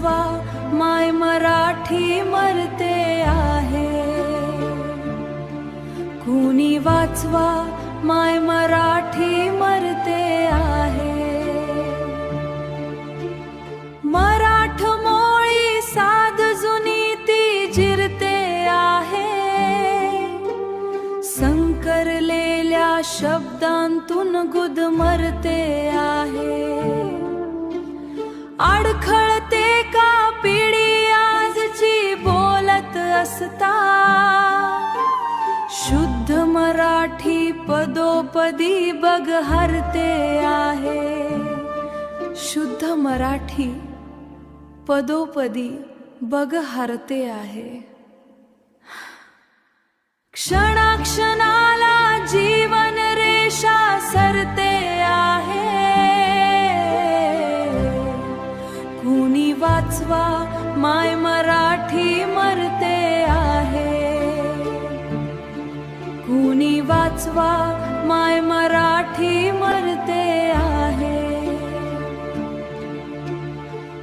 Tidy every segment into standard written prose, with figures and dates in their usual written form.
वाचवा, माय मराठी मरते आहे. कुणी वाचवा, माय मराठी मरते आहे. मराठमोळी साध जुनी ती जिरते आहे. संकरलेल्या शब्दांतून गुदमरते आहे. अडखळते का पिढी आजची बोलत असता. शुद्ध मराठी पदोपदी बघ हरते आहे. शुद्ध मराठी पदोपदी बघ हरते आहे. क्षणाक्षणाला जीवन रेषा सरते आहे. कुणी वाचवा, माय मराठी मरते आहे. कुणी वाचवा, माय मराठी मरते आहे.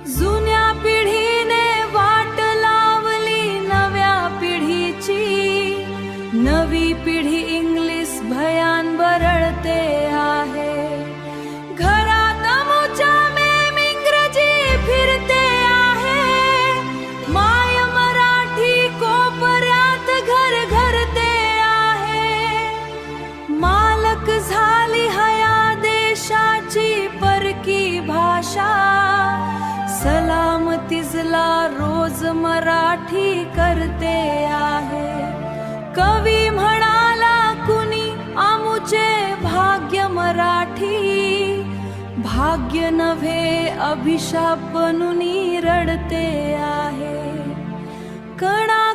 जुन्या पिढीने वाट लावली नव्या पिढीची. नवी पिढी इंग्लिश भयान बरळते आहे. घरात अमुच्या मेम इंग्रजी फिरते आहे. माय मराठी कोपऱ्यात घर घरते आहे. मालक झाली हया देशाची परकी भाषा. सलामतीजला रोज मराठी करते आहे. कवी म्हणाला कुणी आमुचे भाग्य मराठी. भाग्य नव्हे अभिशाप बनून रडते आहे. कणा